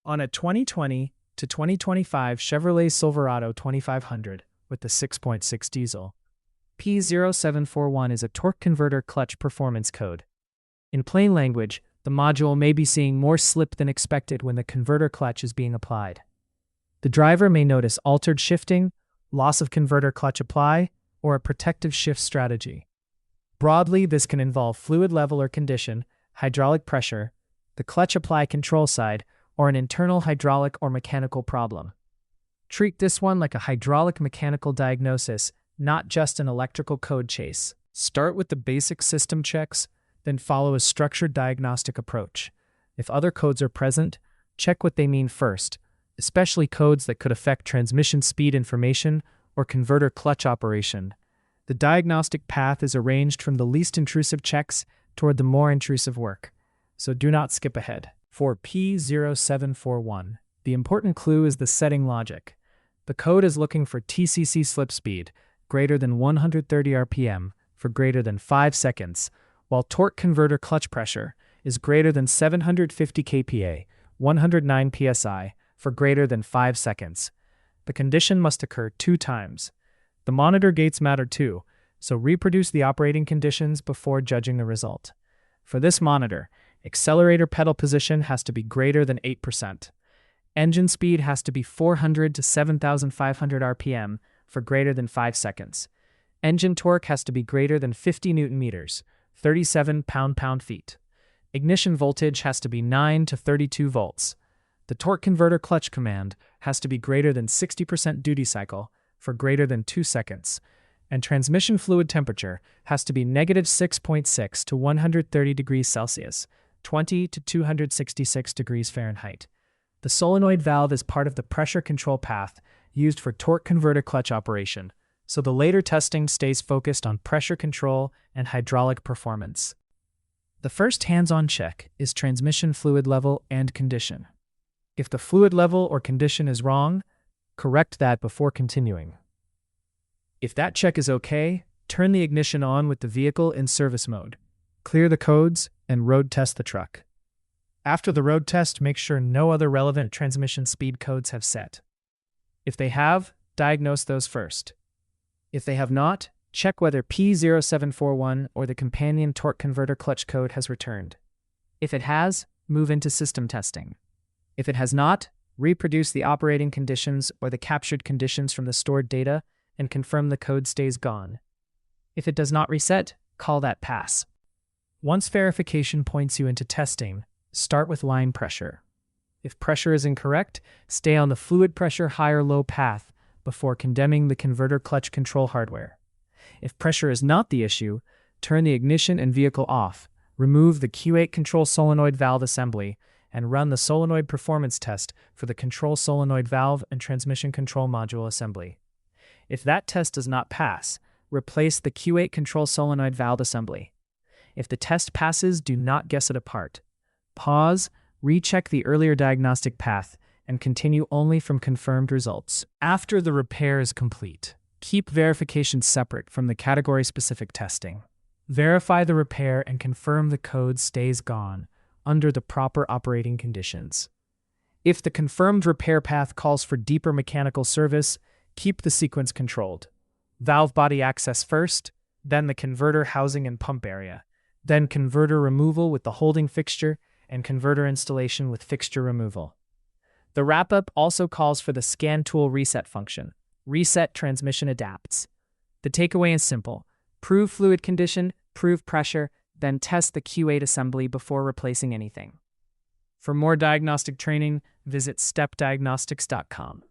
On a 2020 to 2025 Chevrolet Silverado 2500 with the 6.6 diesel, P0741 is a torque converter clutch performance code. In plain language, the module may be seeing more slip than expected when the converter clutch is being applied. The driver may notice altered shifting, loss of converter clutch apply, or a protective shift strategy. Broadly, this can involve fluid level or condition, hydraulic pressure, the clutch apply control side, or an internal hydraulic or mechanical problem. Treat this one like a hydraulic mechanical diagnosis, not just an electrical code chase. Start with the basic system checks, then follow a structured diagnostic approach. If other codes are present, check what they mean first, especially codes that could affect transmission speed information or converter clutch operation. The diagnostic path is arranged from the least intrusive checks toward the more intrusive work, so do not skip ahead. For P0741, the important clue is the setting logic. The code is looking for TCC slip speed greater than 130 RPM for greater than 5 seconds, while torque converter clutch pressure is greater than 750 kPa, 109 psi, for greater than 5 seconds. The condition must occur 2 times. The monitor gates matter too, so reproduce the operating conditions before judging the result. For this monitor, accelerator pedal position has to be greater than 8%. Engine speed has to be 400 to 7,500 RPM for greater than 5 seconds. Engine torque has to be greater than 50 Newton meters, 37 pound-feet. Ignition voltage has to be 9 to 32 volts. The torque converter clutch command has to be greater than 60% duty cycle for greater than 2 seconds. And transmission fluid temperature has to be negative 6.6 to 130 degrees Celsius, 20 to 266 degrees Fahrenheit. The solenoid valve is part of the pressure control path used for torque converter clutch operation, so the later testing stays focused on pressure control and hydraulic performance. The first hands-on check is transmission fluid level and condition. If the fluid level or condition is wrong, correct that before continuing. If that check is okay, turn the ignition on with the vehicle in service mode. Clear the codes and road test the truck. After the road test, make sure no other relevant transmission speed codes have set. If they have, diagnose those first. If they have not, check whether P0741 or the companion torque converter clutch code has returned. If it has, move into system testing. If it has not, reproduce the operating conditions or the captured conditions from the stored data and confirm the code stays gone. If it does not reset, call that pass. Once verification points you into testing, start with line pressure. If pressure is incorrect, stay on the fluid pressure high or low path before condemning the converter clutch control hardware. If pressure is not the issue, turn the ignition and vehicle off, remove the Q8 control solenoid valve assembly, and run the solenoid performance test for the control solenoid valve and transmission control module assembly. If that test does not pass, replace the Q8 control solenoid valve assembly. If the test passes, do not guess it apart. Pause, recheck the earlier diagnostic path, and continue only from confirmed results. After the repair is complete, keep verification separate from the category-specific testing. Verify the repair and confirm the code stays gone under the proper operating conditions. If the confirmed repair path calls for deeper mechanical service, keep the sequence controlled. Valve body access first, then the converter housing and pump area, then converter removal with the holding fixture, and converter installation with fixture removal. The wrap-up also calls for the scan tool reset function. Reset transmission adapts. The takeaway is simple. Prove fluid condition, prove pressure, then test the Q8 assembly before replacing anything. For more diagnostic training, visit stepdiagnostics.com.